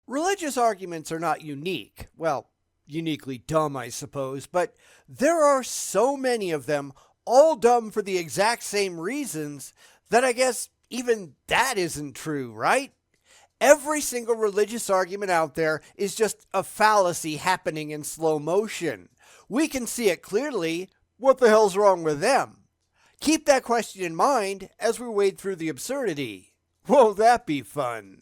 Religious arguments are not unique. Well, uniquely dumb, I suppose, but there are so many of them, all dumb for the exact same reasons, that I guess even that isn't true, right? Every single religious argument out there is just a fallacy happening in slow motion. We can see it clearly. What the hell's wrong with them? Keep that question in mind as we wade through the absurdity. Won't that be fun?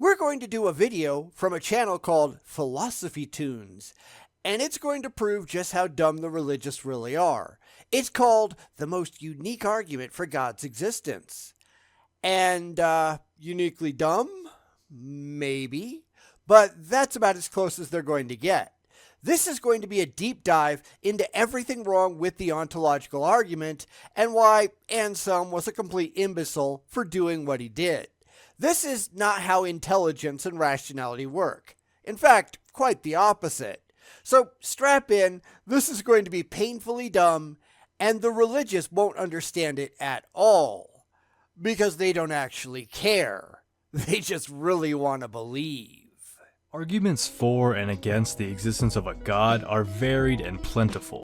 We're going to do a video from a channel called PhilosophyToons, and it's going to prove just how dumb the religious really are. It's called The Most Unique Argument for God's Existence. And, uniquely dumb? Maybe. But that's about as close as they're going to get. This is going to be a deep dive into everything wrong with the ontological argument and why Anselm was a complete imbecile for doing what he did. This is not how intelligence and rationality work. In fact, quite the opposite. So strap in, this is going to be painfully dumb, and the religious won't understand it at all. Because they don't actually care. They just really want to believe. Arguments for and against the existence of a god are varied and plentiful.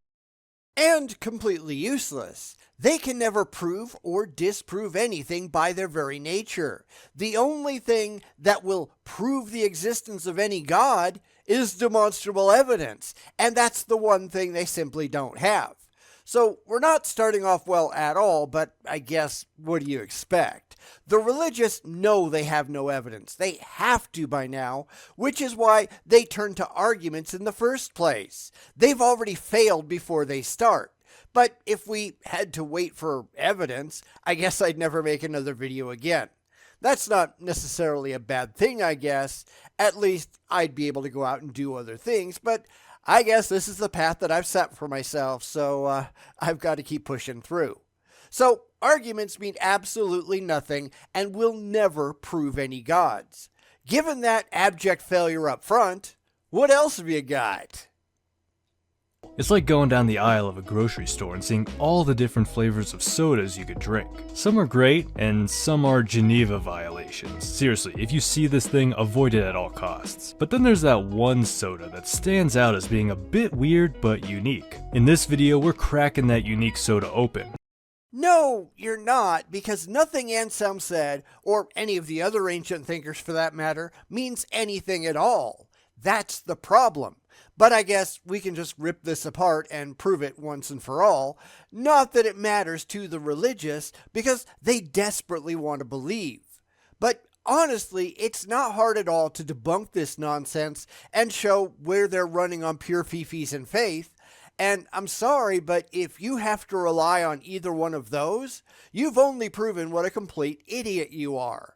And completely useless. They can never prove or disprove anything by their very nature. The only thing that will prove the existence of any god is demonstrable evidence, and that's the one thing they simply don't have. So we're not starting off well at all, but I guess what do you expect? The religious know they have no evidence. They have to by now, which is why they turn to arguments in the first place. They've already failed before they start. But if we had to wait for evidence, I guess I'd never make another video again. That's not necessarily a bad thing, I guess. At least I'd be able to go out and do other things, but I guess this is the path that I've set for myself, so I've got to keep pushing through. So arguments mean absolutely nothing and will never prove any gods. Given that abject failure up front, what else have you got? It's like going down the aisle of a grocery store and seeing all the different flavors of sodas you could drink. Some are great, and some are Geneva violations. Seriously, if you see this thing, avoid it at all costs. But then there's that one soda that stands out as being a bit weird but unique. In this video, we're cracking that unique soda open. No, you're not, because nothing Anselm said, or any of the other ancient thinkers for that matter, means anything at all. That's the problem. But I guess we can just rip this apart and prove it once and for all. Not that it matters to the religious, because they desperately want to believe. But honestly, it's not hard at all to debunk this nonsense and show where they're running on pure fifis and faith. And I'm sorry, but if you have to rely on either one of those, you've only proven what a complete idiot you are.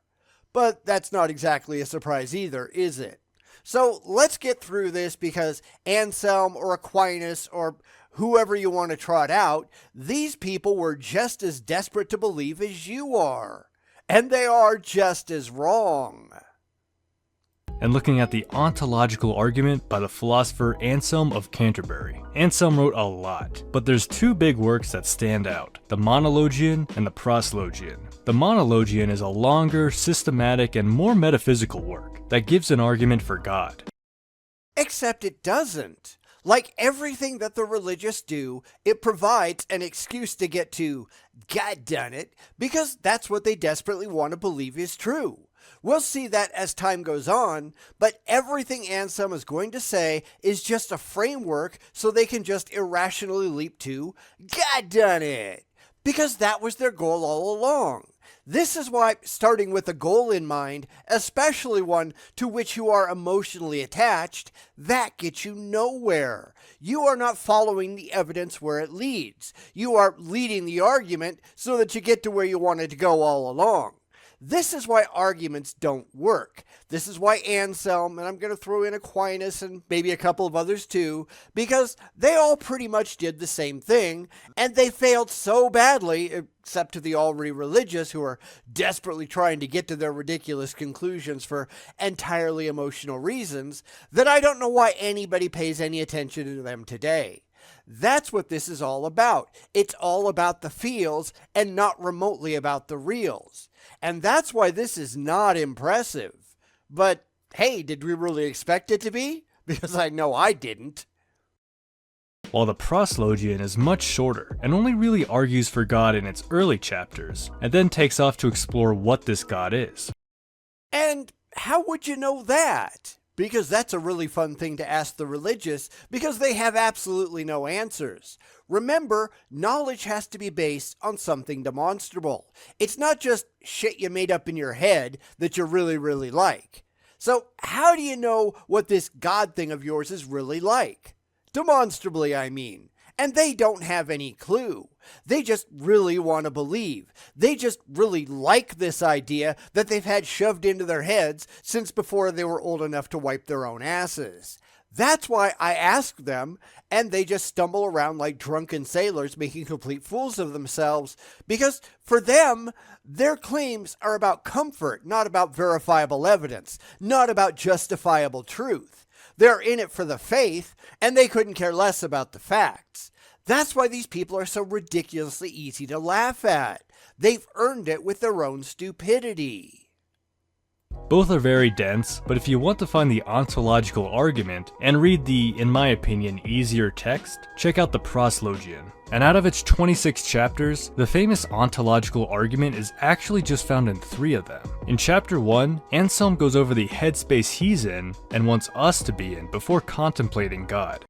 But that's not exactly a surprise either, is it? So let's get through this, because Anselm or Aquinas or whoever you want to trot out, these people were just as desperate to believe as you are. And they are just as wrong. And looking at the ontological argument by the philosopher Anselm of Canterbury. Anselm wrote a lot, but there's two big works that stand out, the Monologian and the Proslogion. The Monologian is a longer, systematic, and more metaphysical work that gives an argument for God. Except it doesn't. Like everything that the religious do, it provides an excuse to get to God done it, because that's what they desperately want to believe is true. We'll see that as time goes on, but everything Anselm is going to say is just a framework so they can just irrationally leap to God done it, because that was their goal all along. This is why starting with a goal in mind, especially one to which you are emotionally attached, that gets you nowhere. You are not following the evidence where it leads. You are leading the argument so that you get to where you wanted to go all along. This is why arguments don't work. This is why Anselm, and I'm going to throw in Aquinas and maybe a couple of others too, because they all pretty much did the same thing, and they failed so badly, except to the already religious who are desperately trying to get to their ridiculous conclusions for entirely emotional reasons, that I don't know why anybody pays any attention to them today. That's what this is all about. It's all about the feels and not remotely about the reals. And that's why this is not impressive. But hey, did we really expect it to be? Because I know I didn't. While the Proslogion is much shorter and only really argues for God in its early chapters, and then takes off to explore what this God is. And how would you know that? Because that's a really fun thing to ask the religious, because they have absolutely no answers. Remember, knowledge has to be based on something demonstrable. It's not just shit you made up in your head that you really like. So how do you know what this God thing of yours is really like? Demonstrably, I mean. And they don't have any clue. They just really want to believe. They just really like this idea that they've had shoved into their heads since before they were old enough to wipe their own asses. That's why I ask them, and they just stumble around like drunken sailors making complete fools of themselves, because for them, their claims are about comfort, not about verifiable evidence, not about justifiable truth. They're in it for the faith, and they couldn't care less about the facts. That's why these people are so ridiculously easy to laugh at. They've earned it with their own stupidity. Both are very dense, but if you want to find the ontological argument and read the, in my opinion, easier text, check out the Proslogion. And out of its 26 chapters, the famous ontological argument is actually just found in 3 of them. In chapter 1, Anselm goes over the headspace he's in and wants us to be in before contemplating God.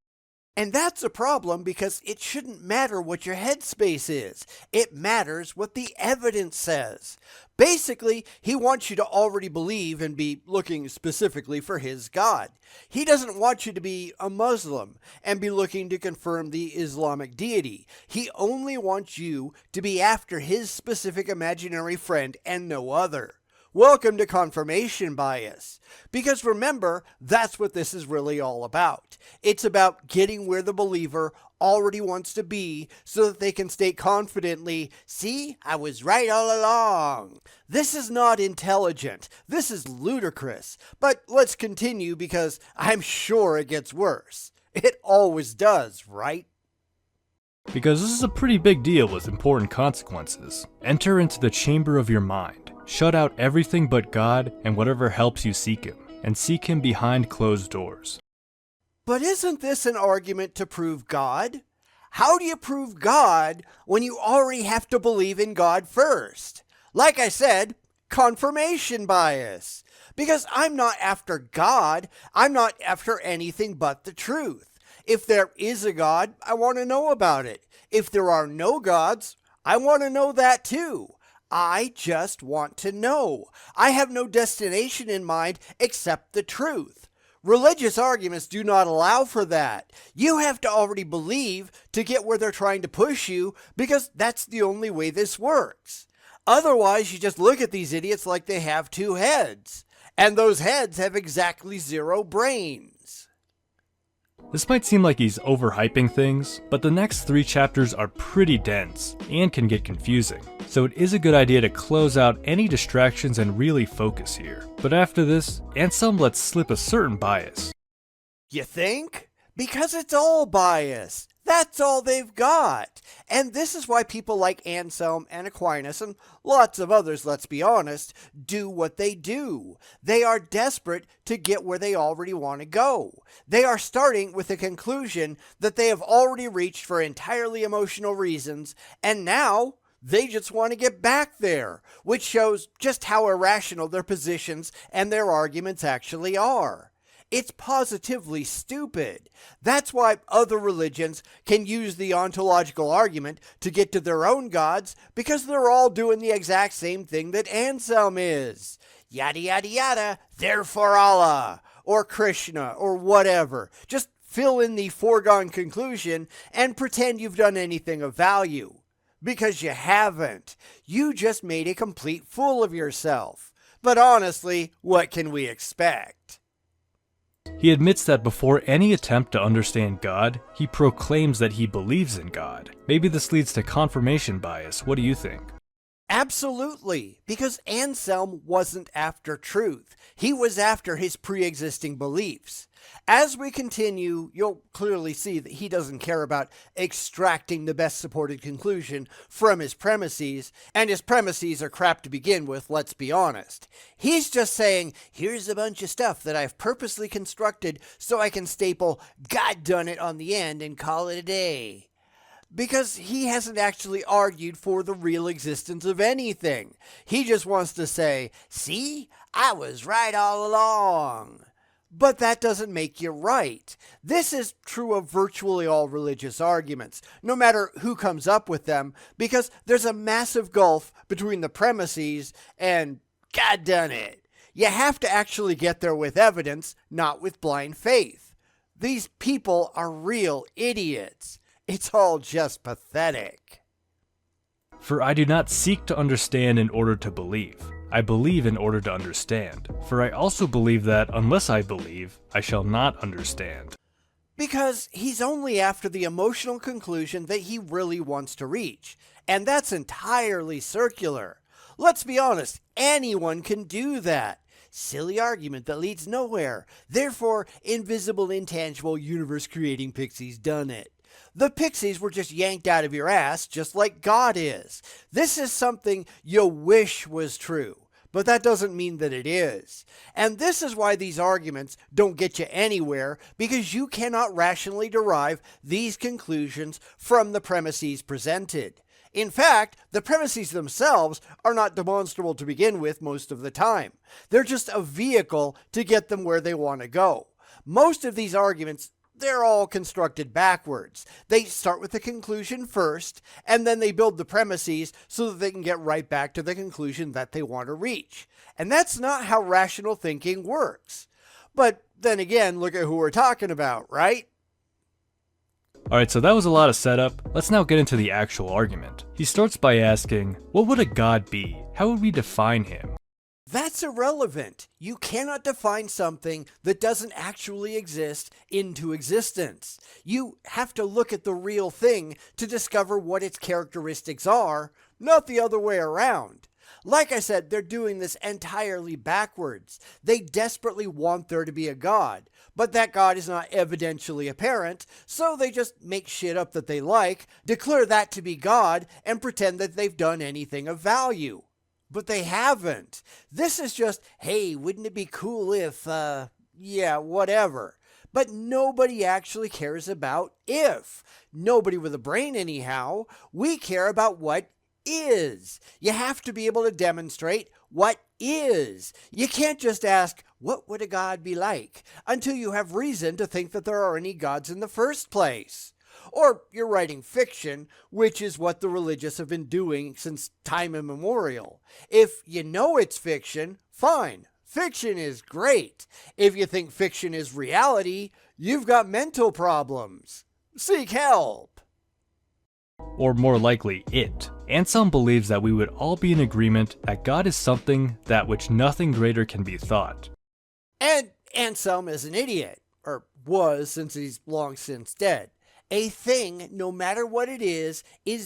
And that's a problem because it shouldn't matter what your headspace is. It matters what the evidence says. Basically, he wants you to already believe and be looking specifically for his God. He doesn't want you to be a Muslim and be looking to confirm the Islamic deity. He only wants you to be after his specific imaginary friend and no other. Welcome to confirmation bias. Because remember, that's what this is really all about. It's about getting where the believer already wants to be so that they can state confidently, see, I was right all along. This is not intelligent. This is ludicrous. But let's continue because I'm sure it gets worse. It always does, right? Because this is a pretty big deal with important consequences. Enter into the chamber of your mind. Shut out everything but God and whatever helps you seek him, and seek him behind closed doors. But isn't this an argument to prove God? How do you prove God when you already have to believe in God first? Like I said, confirmation bias. Because I'm not after God, I'm not after anything but the truth. If there is a God, I want to know about it. If there are no gods, I want to know that too. I just want to know. I have no destination in mind except the truth. Religious arguments do not allow for that. You have to already believe to get where they're trying to push you because that's the only way this works. Otherwise, you just look at these idiots like they have 2 heads. And those heads have exactly 0 brains. This might seem like he's overhyping things, but the next 3 chapters are pretty dense and can get confusing, so it is a good idea to close out any distractions and really focus here. But after this, Anselm lets slip a certain bias. You think? Because it's all bias. That's all they've got. And this is why people like Anselm and Aquinas and lots of others, let's be honest, do what they do. They are desperate to get where they already want to go. They are starting with a conclusion that they have already reached for entirely emotional reasons, and now they just want to get back there, which shows just how irrational their positions and their arguments actually are. It's positively stupid. That's why other religions can use the ontological argument to get to their own gods, because they're all doing the exact same thing that Anselm is. Yada yada yada, therefore Allah, or Krishna, or whatever. Just fill in the foregone conclusion and pretend you've done anything of value. Because you haven't. You just made a complete fool of yourself. But honestly, what can we expect? He admits that before any attempt to understand God, he proclaims that he believes in God. Maybe this leads to confirmation bias. What do you think? Absolutely, because Anselm wasn't after truth. He was after his pre-existing beliefs. As we continue, you'll clearly see that he doesn't care about extracting the best supported conclusion from his premises, and his premises are crap to begin with, let's be honest. He's just saying, here's a bunch of stuff that I've purposely constructed so I can staple "God done it" on the end and call it a day. Because he hasn't actually argued for the real existence of anything. He just wants to say, see, I was right all along. But that doesn't make you right. This is true of virtually all religious arguments, no matter who comes up with them, because there's a massive gulf between the premises and God done it. You have to actually get there with evidence, not with blind faith. These people are real idiots. It's all just pathetic. For I do not seek to understand in order to believe. I believe in order to understand. For I also believe that unless I believe, I shall not understand. Because he's only after the emotional conclusion that he really wants to reach. And that's entirely circular. Let's be honest, anyone can do that. Silly argument that leads nowhere. Therefore, invisible, intangible, universe-creating pixies done it. The pixies were just yanked out of your ass, just like God is. This is something you wish was true, but that doesn't mean that it is. And this is why these arguments don't get you anywhere, because you cannot rationally derive these conclusions from the premises presented. In fact, the premises themselves are not demonstrable to begin with most of the time. They're just a vehicle to get them where they want to go. Most of these arguments, they're all constructed backwards. They start with the conclusion first, and then they build the premises so that they can get right back to the conclusion that they want to reach. And that's not how rational thinking works. But then again, look at who we're talking about, right? Alright, so that was a lot of setup. Let's now get into the actual argument. He starts by asking, what would a god be? How would we define him? That's irrelevant. You cannot define something that doesn't actually exist into existence. You have to look at the real thing to discover what its characteristics are, not the other way around. Like I said, they're doing this entirely backwards. They desperately want there to be a god, but that god is not evidentially apparent, so they just make shit up that they like, declare that to be God, and pretend that they've done anything of value. But they haven't. This is just, hey, wouldn't it be cool if, whatever. But nobody actually cares about if. Nobody with a brain anyhow. We care about what is. You have to be able to demonstrate what is. You can't just ask, what would a god be like? Until you have reason to think that there are any gods in the first place. Or you're writing fiction, which is what the religious have been doing since time immemorial. If you know it's fiction, fine. Fiction is great. If you think fiction is reality, you've got mental problems. Seek help. Or more likely, it. Anselm believes that we would all be in agreement that God is something that which nothing greater can be thought. And Anselm is an idiot, or was since he's long since dead. A thing, no matter what it is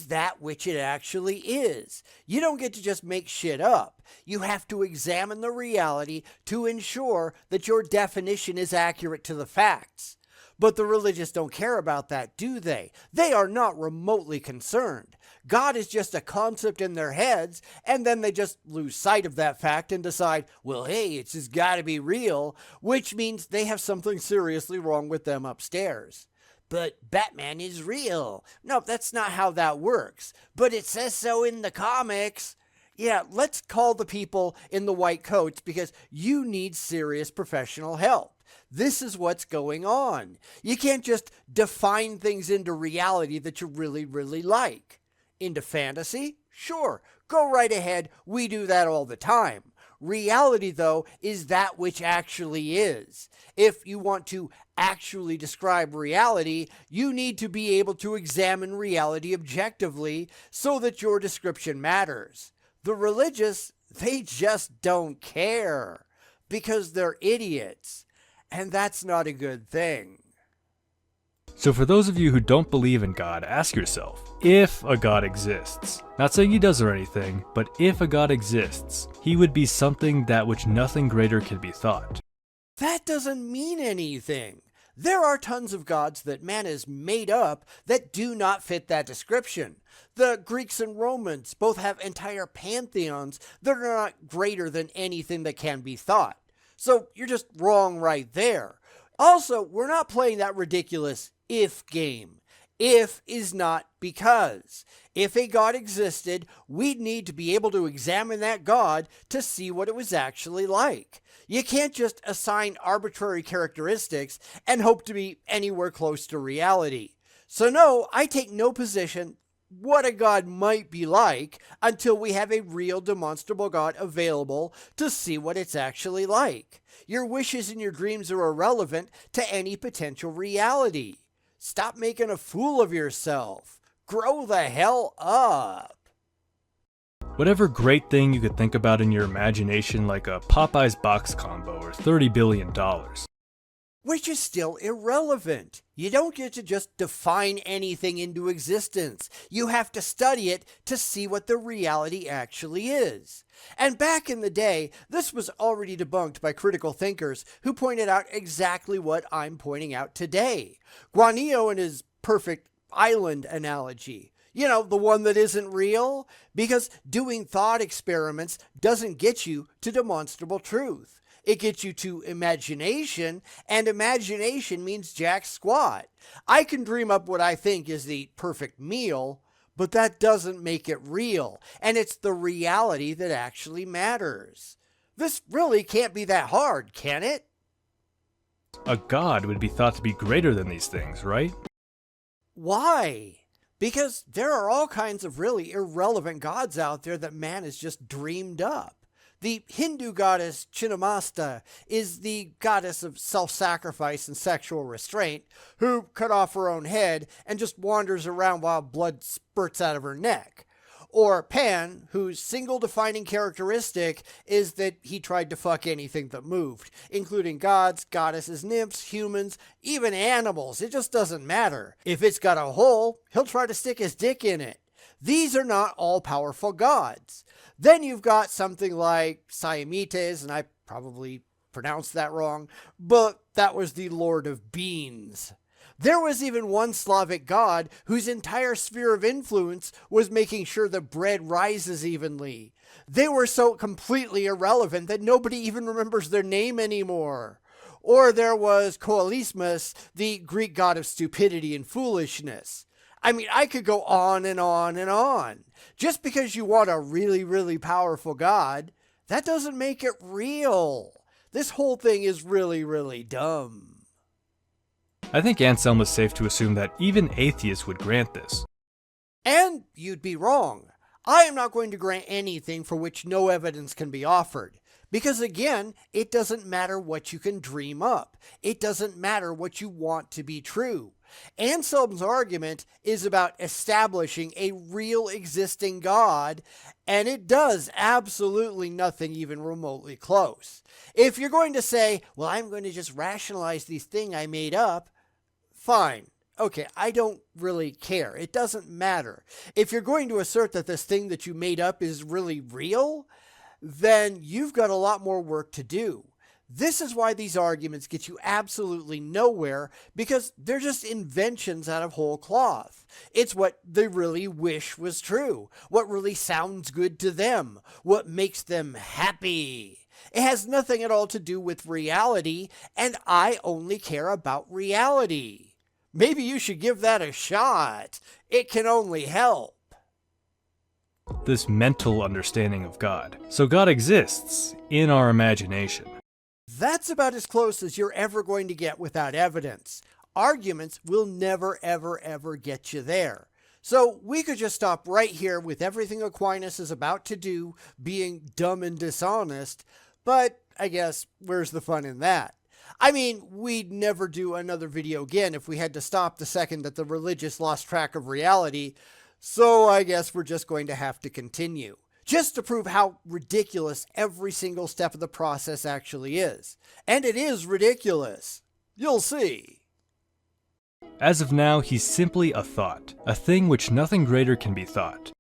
that which it actually is. You don't get to just make shit up. You have to examine the reality to ensure that your definition is accurate to the facts. But the religious don't care about that, do they? They are not remotely concerned. God is just a concept in their heads, and then they just lose sight of that fact and decide, well, hey, it's just gotta be real, which means they have something seriously wrong with them upstairs. But Batman is real. No, that's not how that works. But it says so in the comics. Yeah, let's call the people in the white coats because you need serious professional help. This is what's going on. You can't just define things into reality that you really, really like. Into fantasy? Sure, go right ahead. We do that all the time. Reality, though, is that which actually is. If you want to actually describe reality, you need to be able to examine reality objectively so that your description matters. The religious, they just don't care because they're idiots, and that's not a good thing. So for those of you who don't believe in God, ask yourself, if a God exists, not saying he does or anything, but if a God exists, he would be something that which nothing greater can be thought. That doesn't mean anything. There are tons of gods that man has made up that do not fit that description. The Greeks and Romans both have entire pantheons that are not greater than anything that can be thought. So you're just wrong right there. Also, we're not playing that ridiculous if game. If is not because. If a God existed, we'd need to be able to examine that God to see what it was actually like. You can't just assign arbitrary characteristics and hope to be anywhere close to reality. So no, I take no position what a God might be like until we have a real demonstrable God available to see what it's actually like. Your wishes and your dreams are irrelevant to any potential reality. Stop making a fool of yourself. Grow the hell up. Whatever great thing you could think about in your imagination, like a Popeye's box combo or $30 billion. Which is still irrelevant. You don't get to just define anything into existence. You have to study it to see what the reality actually is. And back in the day, this was already debunked by critical thinkers who pointed out exactly what I'm pointing out today. Guanillo and his perfect island analogy. You know, the one that isn't real? Because doing thought experiments doesn't get you to demonstrable truth. It gets you to imagination, and imagination means jack squat. I can dream up what I think is the perfect meal, but that doesn't make it real, and it's the reality that actually matters. This really can't be that hard, can it? A god would be thought to be greater than these things, right? Why? Because there are all kinds of really irrelevant gods out there that man has just dreamed up. The Hindu goddess Chinnamasta is the goddess of self-sacrifice and sexual restraint, who cut off her own head and just wanders around while blood spurts out of her neck. Or Pan, whose single defining characteristic is that he tried to fuck anything that moved, including gods, goddesses, nymphs, humans, even animals. It just doesn't matter. If it's got a hole, he'll try to stick his dick in it. These are not all-powerful gods. Then you've got something like Siamites, and I probably pronounced that wrong, but that was the Lord of Beans. There was even one Slavic god whose entire sphere of influence was making sure the bread rises evenly. They were so completely irrelevant that nobody even remembers their name anymore. Or there was Koalismus, the Greek god of stupidity and foolishness. I mean, I could go on and on and on. Just because you want a really, really powerful God, that doesn't make it real. This whole thing is really, really dumb. I think Anselm is safe to assume that even atheists would grant this. And you'd be wrong. I am not going to grant anything for which no evidence can be offered. Because again, it doesn't matter what you can dream up. It doesn't matter what you want to be true. Anselm's argument is about establishing a real existing God, and it does absolutely nothing even remotely close. If you're going to say, well, I'm going to just rationalize this thing I made up, fine. Okay, I don't really care. It doesn't matter. If you're going to assert that this thing that you made up is really real, then you've got a lot more work to do. This is why these arguments get you absolutely nowhere, because they're just inventions out of whole cloth. It's what they really wish was true, what really sounds good to them, what makes them happy. It has nothing at all to do with reality, and I only care about reality. Maybe you should give that a shot. It can only help. This mental understanding of God. So God exists in our imagination. That's about as close as you're ever going to get without evidence. Arguments will never, ever, ever get you there. So we could just stop right here with everything Aquinas is about to do being dumb and dishonest, but I guess where's the fun in that? I mean, we'd never do another video again if we had to stop the second that the religious lost track of reality, so I guess we're just going to have to continue, just to prove how ridiculous every single step of the process actually is. And it is ridiculous. You'll see. As of now, he's simply a thought, a thing which nothing greater can be thought.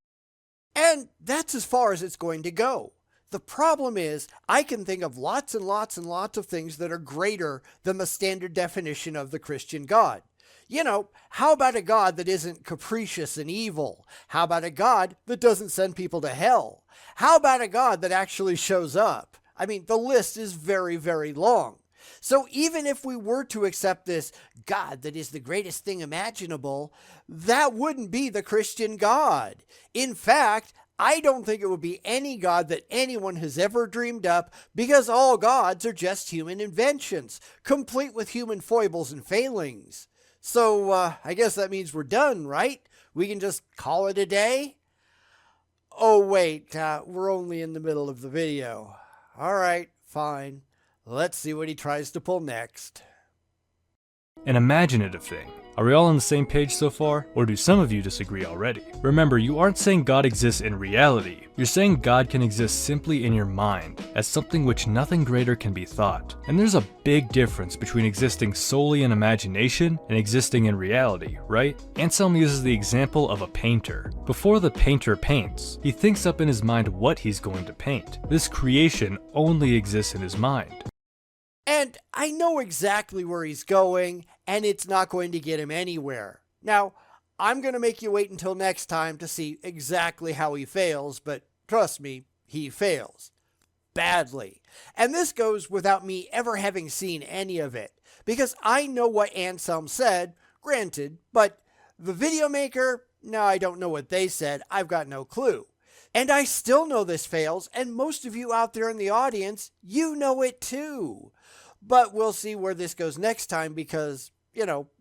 And that's as far as it's going to go. The problem is, I can think of lots and lots and lots of things that are greater than the standard definition of the Christian God. You know, how about a God that isn't capricious and evil? How about a God that doesn't send people to hell? How about a God that actually shows up? I mean, the list is very, very long. So even if we were to accept this God that is the greatest thing imaginable, that wouldn't be the Christian God. In fact, I don't think it would be any God that anyone has ever dreamed up, because all gods are just human inventions, complete with human foibles and failings. So I guess that means we're done, right? We can just call it a day? Oh wait, we're only in the middle of the video. All right, fine. Let's see what he tries to pull next. An imaginative thing. Are we all on the same page so far? Or do some of you disagree already? Remember, you aren't saying God exists in reality. You're saying God can exist simply in your mind, as something which nothing greater can be thought. And there's a big difference between existing solely in imagination and existing in reality, right? Anselm uses the example of a painter. Before the painter paints, he thinks up in his mind what he's going to paint. This creation only exists in his mind. And I know exactly where he's going, and it's not going to get him anywhere. Now, I'm going to make you wait until next time to see exactly how he fails, but trust me, he fails. Badly. And this goes without me ever having seen any of it, because I know what Anselm said, granted, but the video maker, no, I don't know what they said. I've got no clue. And I still know this fails, and most of you out there in the audience, you know it too. But we'll see where this goes next time because,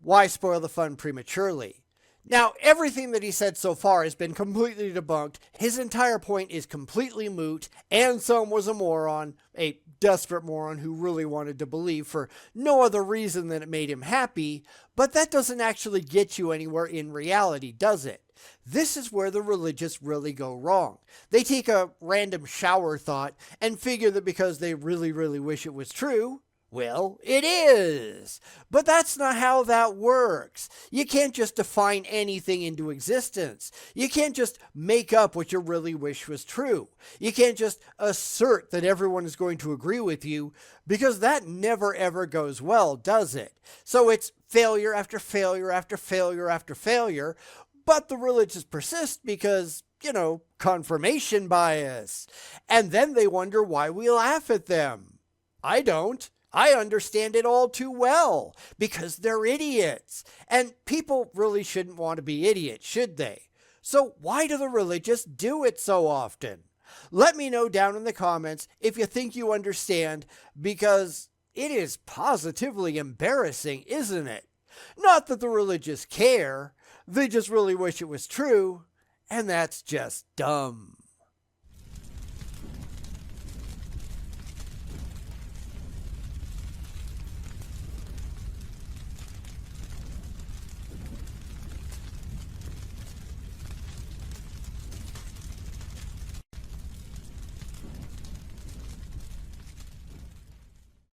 why spoil the fun prematurely? Now, everything that he said so far has been completely debunked. His entire point is completely moot. Anselm was a moron, a desperate moron who really wanted to believe for no other reason than it made him happy. But that doesn't actually get you anywhere in reality, does it? This is where the religious really go wrong. They take a random shower thought and figure that because they really, really wish it was true, well, it is. But that's not how that works. You can't just define anything into existence. You can't just make up what you really wish was true. You can't just assert that everyone is going to agree with you, because that never ever goes well, does it? So it's failure after failure after failure after failure, but the religious persist because, confirmation bias. And then they wonder why we laugh at them. I don't. I understand it all too well, because they're idiots. And people really shouldn't want to be idiots, should they? So why do the religious do it so often? Let me know down in the comments if you think you understand, because it is positively embarrassing, isn't it? Not that the religious care, they just really wish it was true, and that's just dumb.